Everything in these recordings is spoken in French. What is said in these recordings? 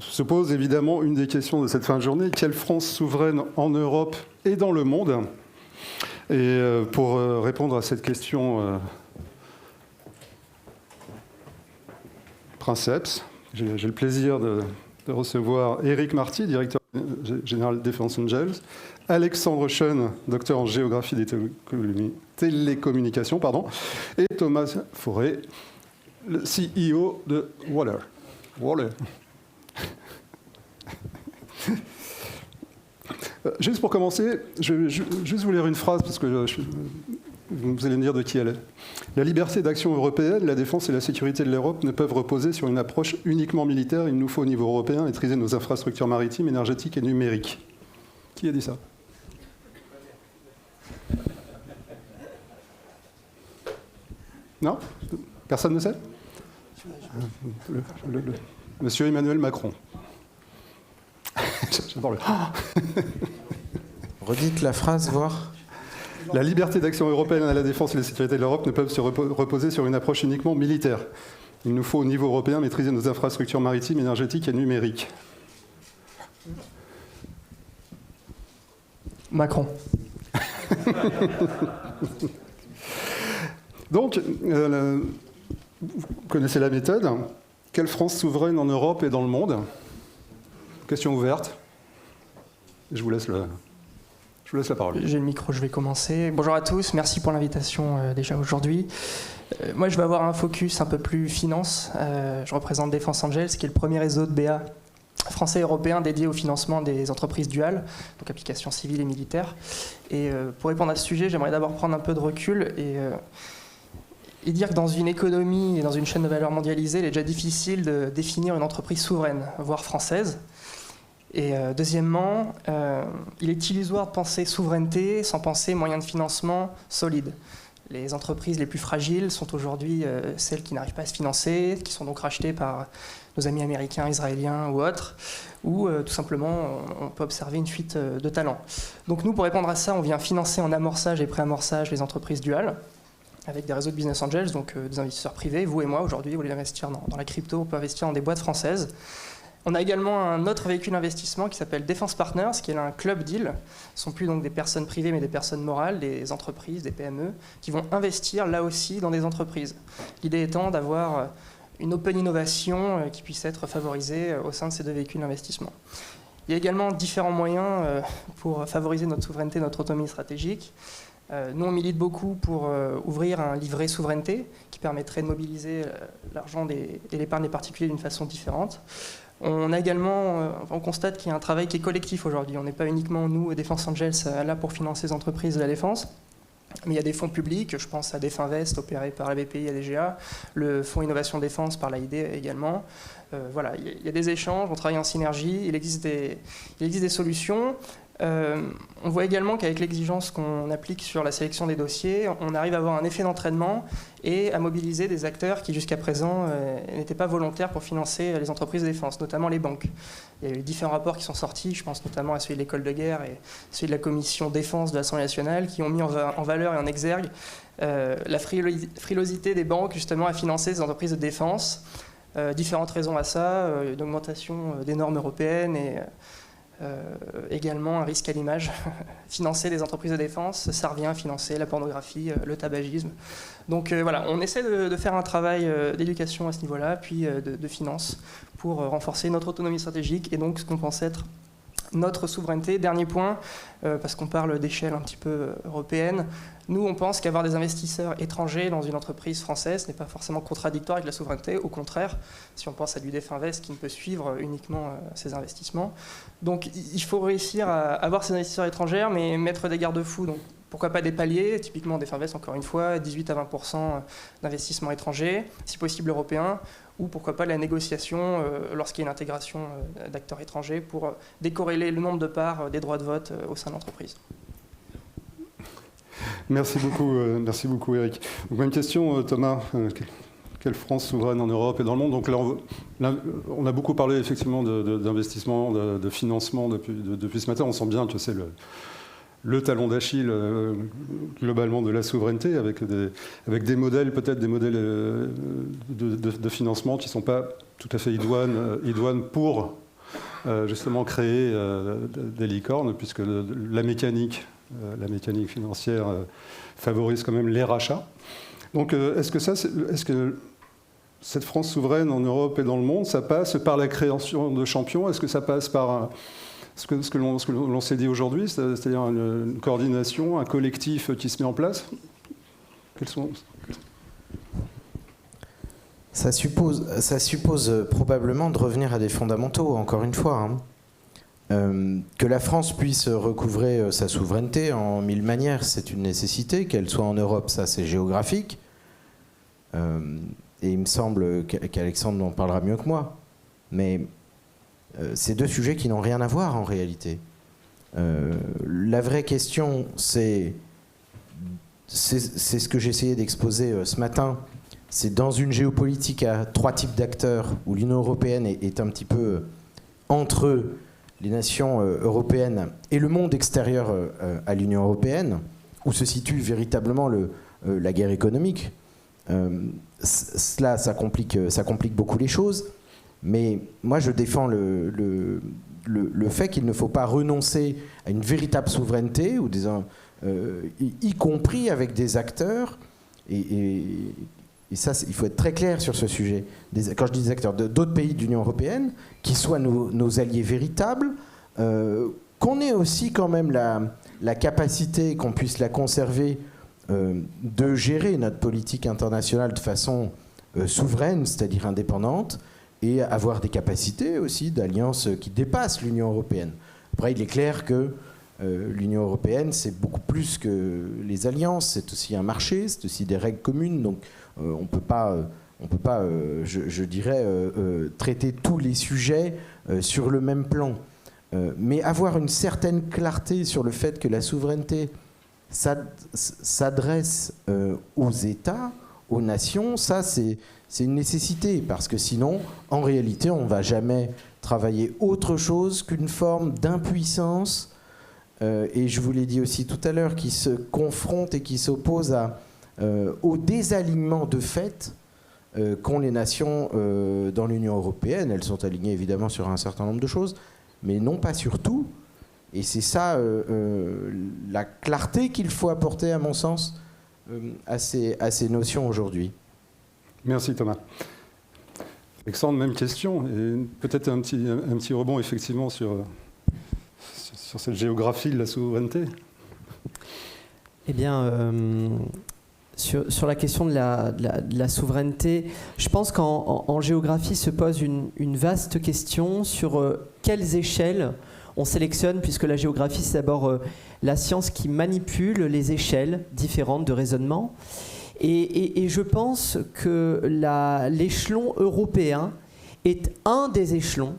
se pose évidemment une des questions de cette fin de journée. Quelle France souveraine en Europe et dans le monde? Et pour répondre à cette question princeps, j'ai le plaisir de recevoir Éric Marty, directeur général de Defense Angels, Alexandre Schoen, docteur en géographie des télécommunications, et Thomas Fauré, le CEO de Waller. Juste pour commencer, je vais juste vous lire une phrase, parce que vous allez me dire de qui elle est. La liberté d'action européenne, la défense et la sécurité de l'Europe ne peuvent reposer sur une approche uniquement militaire. Il nous faut au niveau européen maîtriser nos infrastructures maritimes, énergétiques et numériques. Qui a dit ça? Non? Personne ne sait? Monsieur Emmanuel Macron. J'adore le... Redites la phrase, voir. La liberté d'action européenne à la défense et la sécurité de l'Europe ne peuvent se reposer sur une approche uniquement militaire. Il nous faut au niveau européen maîtriser nos infrastructures maritimes, énergétiques et numériques. Macron. Donc, vous connaissez la méthode. Quelle France souveraine en Europe et dans le monde? Question ouverte. Je vous laisse la parole. J'ai le micro, je vais commencer. Bonjour à tous, merci pour l'invitation déjà aujourd'hui. Moi, je vais avoir un focus un peu plus finance. Je représente Defense Angels, qui est le premier réseau de BA français et européen dédié au financement des entreprises duales, donc applications civiles et militaires. Et pour répondre à ce sujet, j'aimerais d'abord prendre un peu de recul et dire que dans une économie et dans une chaîne de valeur mondialisée, il est déjà difficile de définir une entreprise souveraine, voire française. Et deuxièmement, il est illusoire de penser souveraineté sans penser moyens de financement solides. Les entreprises les plus fragiles sont aujourd'hui celles qui n'arrivent pas à se financer, qui sont donc rachetées par nos amis américains, israéliens ou autres, ou tout simplement on peut observer une fuite de talents. Donc nous, pour répondre à ça, on vient financer en amorçage et pré-amorçage les entreprises duales, avec des réseaux de business angels, donc des investisseurs privés. Vous et moi, aujourd'hui, au lieu d'investir dans la crypto, on peut investir dans des boîtes françaises. On a également un autre véhicule d'investissement qui s'appelle Defense Partners, qui est un club deal. Ce ne sont plus donc des personnes privées, mais des personnes morales, des entreprises, des PME, qui vont investir là aussi dans des entreprises. L'idée étant d'avoir une open innovation qui puisse être favorisée au sein de ces deux véhicules d'investissement. Il y a également différents moyens pour favoriser notre souveraineté, notre autonomie stratégique. Nous, on milite beaucoup pour ouvrir un livret souveraineté qui permettrait de mobiliser l'argent et l'épargne des particuliers d'une façon différente. On a également, on constate qu'il y a un travail qui est collectif aujourd'hui. On n'est pas uniquement, nous, Defense Angels, là pour financer les entreprises de la défense, mais il y a des fonds publics, je pense à Definvest, opéré par la BPI et DGA, le fonds Innovation Défense par l'AID également. Voilà, il y a des échanges, on travaille en synergie, il existe des solutions. On voit également qu'avec l'exigence qu'on applique sur la sélection des dossiers, on arrive à avoir un effet d'entraînement et à mobiliser des acteurs qui jusqu'à présent n'étaient pas volontaires pour financer les entreprises de défense, notamment les banques. Il y a eu différents rapports qui sont sortis, je pense notamment à celui de l'école de guerre et celui de la commission défense de l'Assemblée nationale, qui ont mis en valeur et en exergue la frilosité des banques justement à financer ces entreprises de défense. Différentes raisons à ça, une augmentation des normes européennes et également un risque à l'image. Financer les entreprises de défense, ça revient à financer la pornographie, le tabagisme. Donc voilà, on essaie de faire un travail d'éducation à ce niveau-là, puis de finance pour renforcer notre autonomie stratégique et donc ce qu'on pense être notre souveraineté. Dernier point, parce qu'on parle d'échelle un petit peu européenne, nous on pense qu'avoir des investisseurs étrangers dans une entreprise française n'est pas forcément contradictoire avec la souveraineté, au contraire, si on pense à du Definvest qui ne peut suivre uniquement ces investissements. Donc il faut réussir à avoir ces investisseurs étrangers, mais mettre des garde-fous. Donc pourquoi pas des paliers, typiquement Definvest, encore une fois, 18 à 20% d'investissements étrangers, si possible européens, ou pourquoi pas la négociation lorsqu'il y a une intégration d'acteurs étrangers pour décorréler le nombre de parts des droits de vote au sein de l'entreprise. Merci beaucoup Eric. Donc, même question Thomas, quelle France souveraine en Europe et dans le monde? Donc là, on a beaucoup parlé effectivement d'investissement, de financement depuis ce matin. On sent bien que c'est le talon d'Achille globalement de la souveraineté, avec des modèles, peut-être des modèles de financement qui ne sont pas tout à fait idoines pour justement créer des licornes, puisque la mécanique financière favorise quand même les rachats. Donc est-ce que cette France souveraine en Europe et dans le monde, ça passe par la création de champions? Est-ce que ça passe par ce que l'on s'est dit aujourd'hui, c'est-à-dire une coordination, un collectif qui se met en place? Quels sont... Ça suppose probablement de revenir à des fondamentaux, encore une fois. Que la France puisse recouvrer sa souveraineté en mille manières, c'est une nécessité. Qu'elle soit en Europe, ça c'est géographique. Et il me semble qu'Alexandre en parlera mieux que moi. Mais c'est deux sujets qui n'ont rien à voir en réalité. La vraie question, c'est ce que j'essayais d'exposer ce matin. C'est dans une géopolitique à trois types d'acteurs, où l'Union européenne est un petit peu entre les nations européennes et le monde extérieur à l'Union européenne, où se situe véritablement la guerre économique. Ça complique beaucoup les choses, mais moi je défends le fait qu'il ne faut pas renoncer à une véritable souveraineté, y compris avec des acteurs, et ça, il faut être très clair sur ce sujet. Quand je dis des acteurs d'autres pays de l'Union européenne, qui soient nos alliés véritables, qu'on ait aussi quand même la capacité, qu'on puisse la conserver, de gérer notre politique internationale de façon souveraine, c'est-à-dire indépendante, et avoir des capacités aussi d'alliance qui dépassent l'Union européenne. Après, il est clair que l'Union européenne, c'est beaucoup plus que les alliances, c'est aussi un marché, c'est aussi des règles communes, donc on peut pas, je dirais, traiter tous les sujets sur le même plan. Mais avoir une certaine clarté sur le fait que la souveraineté s'adresse aux États, aux nations, ça c'est une nécessité, parce que sinon, en réalité, on ne va jamais travailler autre chose qu'une forme d'impuissance, et je vous l'ai dit aussi tout à l'heure, qui se confronte et qui s'oppose au désalignement de fait qu'ont les nations dans l'Union européenne. Elles sont alignées évidemment sur un certain nombre de choses, mais non pas sur tout. Et c'est ça la clarté qu'il faut apporter, à mon sens, à ces notions aujourd'hui. Merci Thomas. Alexandre, même question, et peut-être un petit rebond effectivement sur cette géographie de la souveraineté. Eh bien, sur la question de la souveraineté, je pense qu'en géographie se pose une vaste question sur quelles échelles on sélectionne, puisque la géographie, c'est d'abord la science qui manipule les échelles différentes de raisonnement. Et je pense que l'échelon européen est un des échelons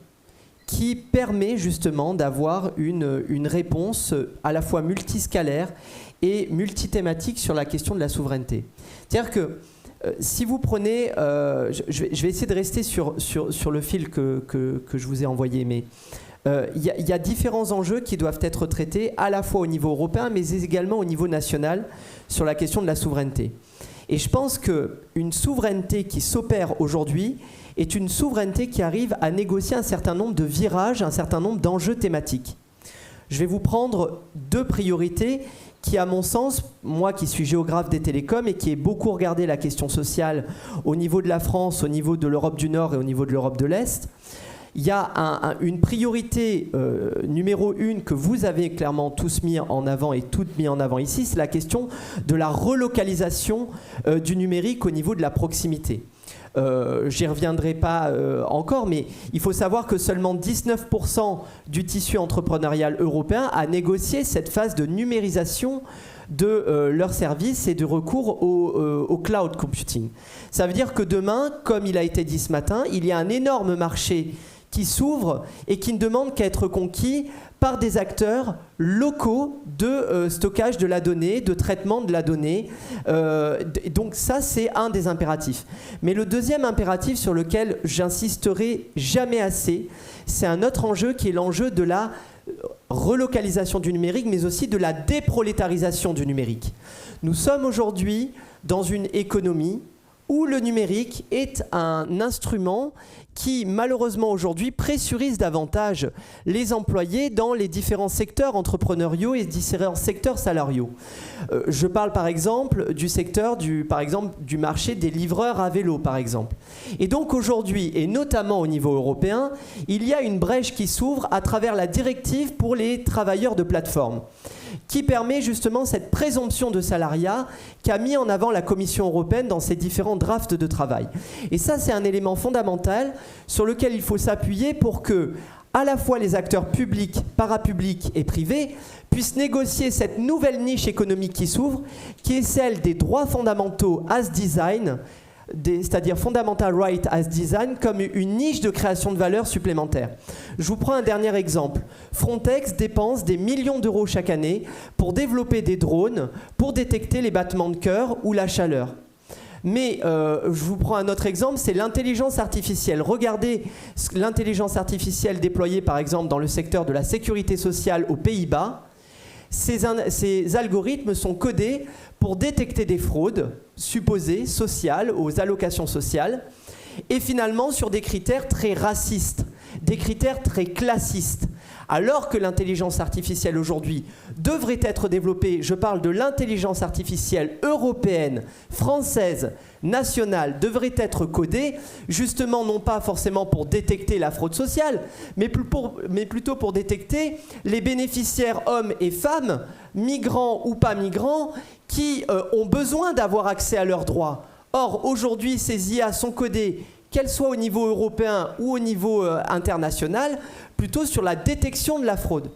qui permet justement d'avoir une réponse à la fois multiscalaire et multithématique sur la question de la souveraineté. C'est-à-dire que si vous prenez... je vais essayer de rester sur le fil que je vous ai envoyé, mais il y a différents enjeux qui doivent être traités à la fois au niveau européen, mais également au niveau national sur la question de la souveraineté. Et je pense qu'une souveraineté qui s'opère aujourd'hui est une souveraineté qui arrive à négocier un certain nombre de virages, un certain nombre d'enjeux thématiques. Je vais vous prendre deux priorités qui, à mon sens, moi qui suis géographe des télécoms et qui ai beaucoup regardé la question sociale au niveau de la France, au niveau de l'Europe du Nord et au niveau de l'Europe de l'Est, il y a une priorité numéro 1 que vous avez clairement tous mis en avant et toutes mis en avant ici, c'est la question de la relocalisation du numérique au niveau de la proximité. J'y reviendrai pas encore, mais il faut savoir que seulement 19% du tissu entrepreneurial européen a négocié cette phase de numérisation de leurs services et de recours au cloud computing. Ça veut dire que demain, comme il a été dit ce matin, il y a un énorme marché qui s'ouvre et qui ne demande qu'à être conquis par des acteurs locaux de stockage de la donnée, de traitement de la donnée. Donc ça, c'est un des impératifs. Mais le deuxième impératif sur lequel j'insisterai jamais assez, c'est un autre enjeu qui est l'enjeu de la relocalisation du numérique, mais aussi de la déprolétarisation du numérique. Nous sommes aujourd'hui dans une économie où le numérique est un instrument qui, malheureusement aujourd'hui, pressurise davantage les employés dans les différents secteurs entrepreneuriaux et différents secteurs salariaux. Je parle par exemple du secteur du marché des livreurs à vélo, par exemple. Et donc aujourd'hui, et notamment au niveau européen, il y a une brèche qui s'ouvre à travers la directive pour les travailleurs de plateforme, qui permet justement cette présomption de salariat qu'a mis en avant la Commission européenne dans ses différents drafts de travail. Et ça, c'est un élément fondamental sur lequel il faut s'appuyer pour que, à la fois les acteurs publics, parapublics et privés puissent négocier cette nouvelle niche économique qui s'ouvre, qui est celle des droits fondamentaux as design, c'est-à-dire Fundamental Right as Design, comme une niche de création de valeur supplémentaire. Je vous prends un dernier exemple. Frontex dépense des millions d'euros chaque année pour développer des drones pour détecter les battements de cœur ou la chaleur. Mais je vous prends un autre exemple, c'est l'intelligence artificielle. Regardez l'intelligence artificielle déployée par exemple dans le secteur de la sécurité sociale aux Pays-Bas. Ces algorithmes sont codés pour détecter des fraudes supposées sociales aux allocations sociales et finalement sur des critères très racistes, des critères très classistes. Alors que l'intelligence artificielle aujourd'hui devrait être développée, je parle de l'intelligence artificielle européenne, française, nationale, devrait être codée, justement non pas forcément pour détecter la fraude sociale, mais plutôt pour détecter les bénéficiaires hommes et femmes, migrants ou pas migrants, qui ont besoin d'avoir accès à leurs droits. Or, aujourd'hui, ces IA sont codées, qu'elles soient au niveau européen ou au niveau international, plutôt sur la détection de la fraude.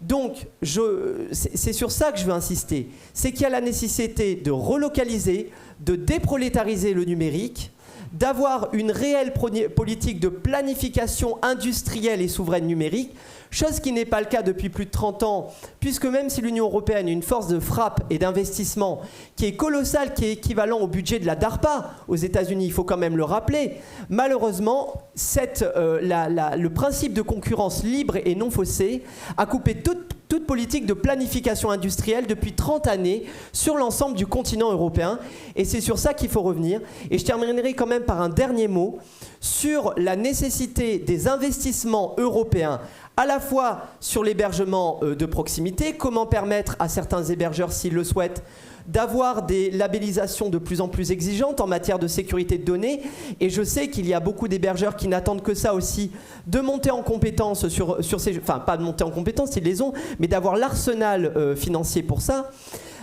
Donc, c'est sur ça que je veux insister. C'est qu'il y a la nécessité de relocaliser, de déprolétariser le numérique, d'avoir une réelle politique de planification industrielle et souveraine numérique, chose qui n'est pas le cas depuis plus de 30 ans, puisque même si l'Union européenne a une force de frappe et d'investissement qui est colossale, qui est équivalent au budget de la DARPA aux États-Unis, il faut quand même le rappeler, malheureusement, le principe de concurrence libre et non faussée a coupé toute politique de planification industrielle depuis 30 années sur l'ensemble du continent européen. Et c'est sur ça qu'il faut revenir. Et je terminerai quand même par un dernier mot sur la nécessité des investissements européens, à la fois sur l'hébergement de proximité, comment permettre à certains hébergeurs, s'ils le souhaitent, d'avoir des labellisations de plus en plus exigeantes en matière de sécurité de données. Et je sais qu'il y a beaucoup d'hébergeurs qui n'attendent que ça aussi, de monter en compétence sur ces... Enfin, pas de monter en compétence, ils les ont, mais d'avoir l'arsenal financier pour ça.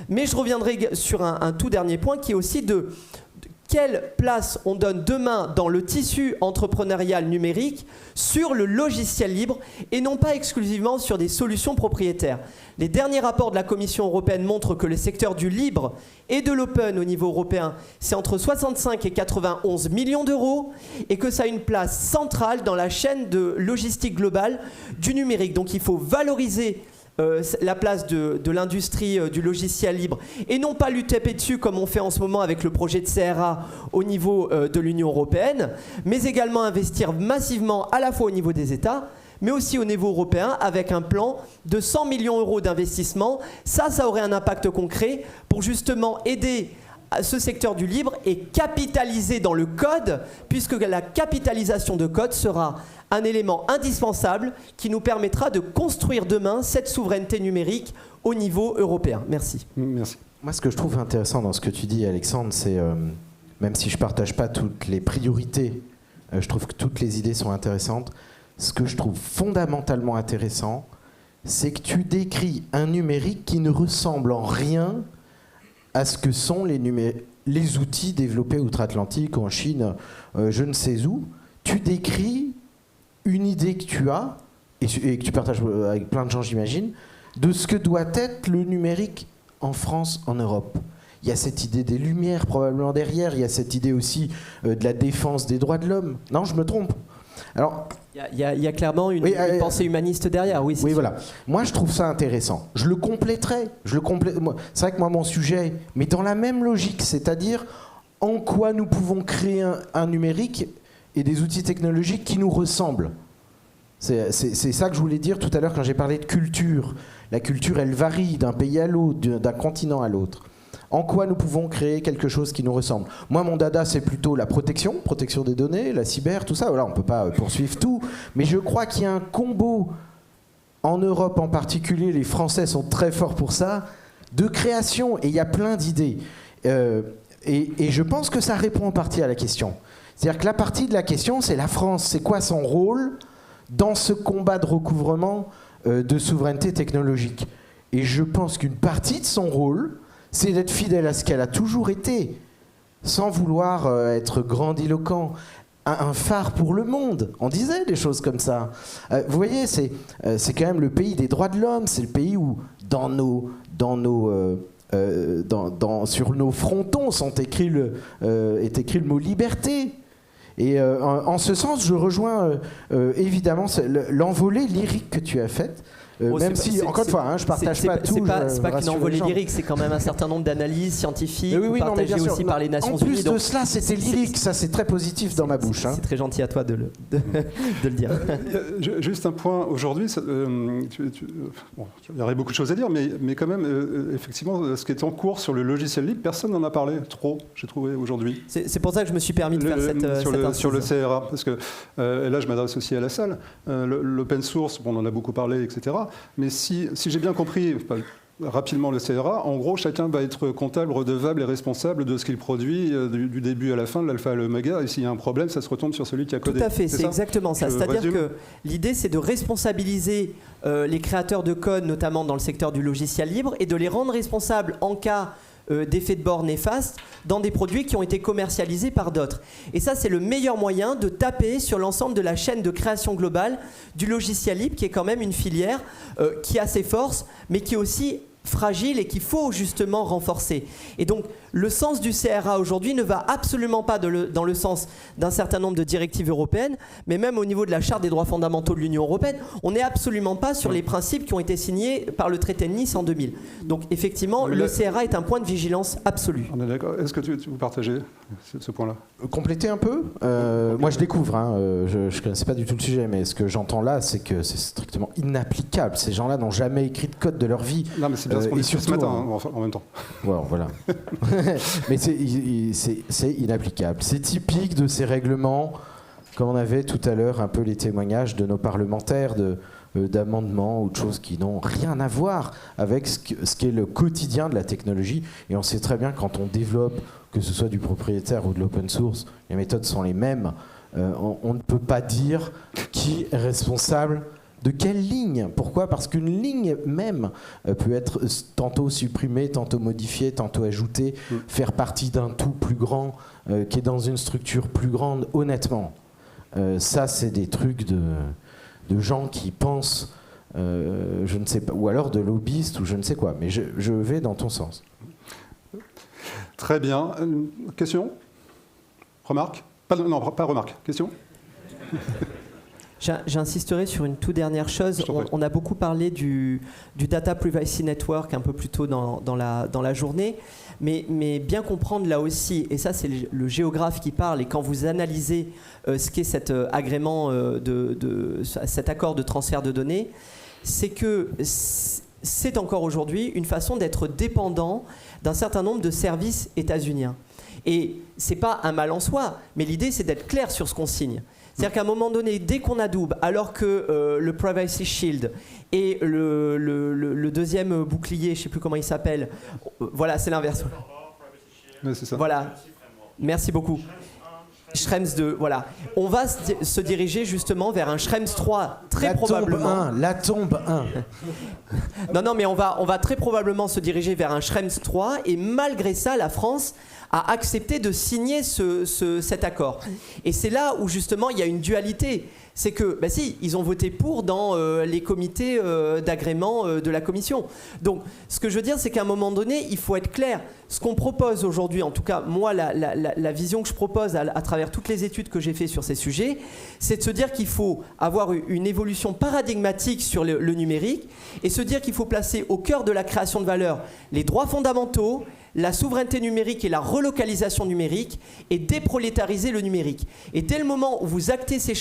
Mais je reviendrai sur un tout dernier point qui est aussi de quelle place on donne demain dans le tissu entrepreneurial numérique sur le logiciel libre et non pas exclusivement sur des solutions propriétaires. Les derniers rapports de la Commission européenne montrent que le secteur du libre et de l'open au niveau européen, c'est entre 65 et 91 millions d'euros et que ça a une place centrale dans la chaîne de logistique globale du numérique. Donc il faut valoriser la place de l'industrie du logiciel libre et non pas lui taper dessus comme on fait en ce moment avec le projet de CRA au niveau de l'Union européenne, mais également investir massivement à la fois au niveau des États mais aussi au niveau européen avec un plan de 100 millions d'euros d'investissement. Ça aurait un impact concret pour justement aider ce secteur du libre et capitaliser dans le code, puisque la capitalisation de code sera un élément indispensable qui nous permettra de construire demain cette souveraineté numérique au niveau européen. Merci. Merci. Moi, ce que je trouve intéressant dans ce que tu dis, Alexandre, c'est, même si je ne partage pas toutes les priorités, je trouve que toutes les idées sont intéressantes. Ce que je trouve fondamentalement intéressant, c'est que tu décris un numérique qui ne ressemble en rien à ce que sont les outils développés outre-Atlantique, en Chine, je ne sais où. Tu décris une idée que tu as, et que tu partages avec plein de gens, j'imagine, de ce que doit être le numérique en France, en Europe. Il y a cette idée des Lumières probablement derrière, il y a cette idée aussi de la défense des droits de l'homme. Non, je me trompe. Alors, il y a clairement une pensée humaniste derrière, oui. Oui, voilà. Moi, je trouve ça intéressant. Je le compléterai. C'est vrai que moi, mon sujet, mais dans la même logique, c'est-à-dire en quoi nous pouvons créer un numérique et des outils technologiques qui nous ressemblent. C'est ça que je voulais dire tout à l'heure quand j'ai parlé de culture. La culture, elle varie d'un pays à l'autre, d'un continent à l'autre. En quoi nous pouvons créer quelque chose qui nous ressemble? Moi, mon dada, c'est plutôt la protection des données, la cyber, tout ça. Voilà, on ne peut pas poursuivre tout. Mais je crois qu'il y a un combo, en Europe en particulier, les Français sont très forts pour ça, de création. Et il y a plein d'idées. Et je pense que ça répond en partie à la question. C'est-à-dire que la partie de la question, c'est la France. C'est quoi son rôle dans ce combat de recouvrement de souveraineté technologique? Et je pense qu'une partie de son rôle, c'est d'être fidèle à ce qu'elle a toujours été, sans vouloir être grandiloquent, un phare pour le monde. On disait des choses comme ça. Vous voyez, c'est quand même le pays des droits de l'homme, c'est le pays où, sur nos frontons est écrit le mot liberté. Et en ce sens, je rejoins évidemment l'envolée lyrique que tu as faite. Même si, encore une fois, je ne partage pas tout. C'est pas qu'une envolée lyrique, c'est quand même un certain nombre d'analyses scientifiques partagées aussi par les Nations Unies. En plus de cela, c'était lyrique, ça c'est très positif dans ma bouche. C'est très gentil à toi de le dire. Juste un point, aujourd'hui, il y aurait beaucoup de choses à dire, mais quand même, effectivement, ce qui est en cours sur le logiciel libre, personne n'en a parlé trop, j'ai trouvé aujourd'hui. C'est pour ça que je me suis permis de faire sur le CRA, parce que et là je m'adresse aussi à la salle, l'open source, on en a beaucoup parlé, etc. Mais si j'ai bien compris rapidement le CRA, en gros, chacun va être comptable, redevable et responsable de ce qu'il produit du début à la fin, de l'alpha à l'oméga. Et s'il y a un problème, ça se retombe sur celui qui a codé. Tout à fait, c'est exactement ça. C'est-à-dire que l'idée, c'est de responsabiliser les créateurs de code, notamment dans le secteur du logiciel libre, et de les rendre responsables en cas d'effets de bord néfastes dans des produits qui ont été commercialisés par d'autres. Et ça, c'est le meilleur moyen de taper sur l'ensemble de la chaîne de création globale du logiciel libre, qui est quand même une filière qui a ses forces, mais qui est aussi fragile et qu'il faut justement renforcer. Et donc, le sens du CRA aujourd'hui ne va absolument pas dans le sens d'un certain nombre de directives européennes, mais même au niveau de la Charte des droits fondamentaux de l'Union européenne, on n'est absolument pas sur les principes qui ont été signés par le traité de Nice en 2000. Donc, effectivement, le CRA est un point de vigilance absolu. On est d'accord. Est-ce que vous partagez ce point-là? Compléter un peu moi, je découvre. Je ne connaissais pas du tout le sujet, mais ce que j'entends là, c'est que c'est strictement inapplicable. Ces gens-là n'ont jamais écrit de code de leur vie. Non, mais c'est bien ce qu'on dit ce matin, en même temps. Voilà. Mais c'est inapplicable. C'est typique de ces règlements, comme on avait tout à l'heure un peu les témoignages de nos parlementaires d'amendements ou de choses qui n'ont rien à voir avec ce qu'est le quotidien de la technologie. Et on sait très bien quand on développe, que ce soit du propriétaire ou de l'open source, les méthodes sont les mêmes. On ne peut pas dire qui est responsable de quelle ligne. Pourquoi? Parce qu'une ligne même peut être tantôt supprimée, tantôt modifiée, tantôt ajoutée, faire partie d'un tout plus grand qui est dans une structure plus grande. Honnêtement, ça c'est des trucs de gens qui pensent, je ne sais pas, ou alors de lobbyistes ou je ne sais quoi. Mais je vais dans ton sens. Très bien. Question? Remarque? Non, pas remarque. Question? J'insisterai sur une toute dernière chose. On a beaucoup parlé du Data Privacy Network un peu plus tôt dans la journée, mais bien comprendre là aussi, et ça c'est le géographe qui parle, et quand vous analysez ce qu'est cet agrément, cet accord de transfert de données, c'est que c'est encore aujourd'hui une façon d'être dépendant d'un certain nombre de services états-uniens. Et c'est pas un mal en soi, mais l'idée c'est d'être clair sur ce qu'on signe. C'est-à-dire qu'à un moment donné, dès qu'on adoube, alors que le Privacy Shield et le deuxième bouclier, je ne sais plus comment il s'appelle, voilà, c'est l'inverse. Ouais, c'est ça. Voilà, merci beaucoup. Schrems 2, voilà. On va se diriger justement vers un Schrems 3, très probablement. La tombe 1. Non, mais on va très probablement se diriger vers un Schrems 3, et malgré ça, la France a accepté de signer cet accord. Et c'est là où justement il y a une dualité. C'est que, si, ils ont voté pour dans les comités d'agrément de la Commission. Donc, ce que je veux dire, c'est qu'à un moment donné, il faut être clair. Ce qu'on propose aujourd'hui, en tout cas, moi, la vision que je propose à travers toutes les études que j'ai faites sur ces sujets, c'est de se dire qu'il faut avoir une évolution paradigmatique sur le numérique et se dire qu'il faut placer au cœur de la création de valeur les droits fondamentaux, la souveraineté numérique et la relocalisation numérique et déprolétariser le numérique. Et dès le moment où vous actez ces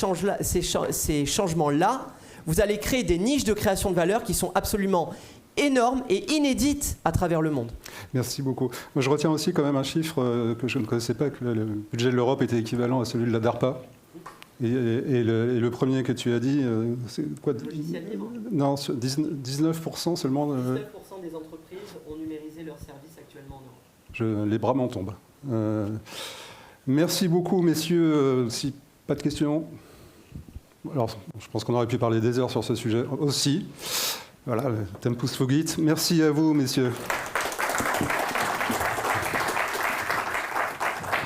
changements-là, vous allez créer des niches de création de valeur qui sont absolument énormes et inédites à travers le monde. Merci beaucoup. Moi, je retiens aussi quand même un chiffre que je ne connaissais pas, que le budget de l'Europe était équivalent à celui de la DARPA. Et le premier que tu as dit, c'est quoi? Logiciel libre. Non, 19% seulement. 19% des entreprises ont numérisé leurs services actuellement en Europe. Les bras m'en tombent. Merci beaucoup, messieurs. Si pas de questions. Alors, je pense qu'on aurait pu parler des heures sur ce sujet aussi. Voilà, le tempus fugit. Merci à vous, messieurs.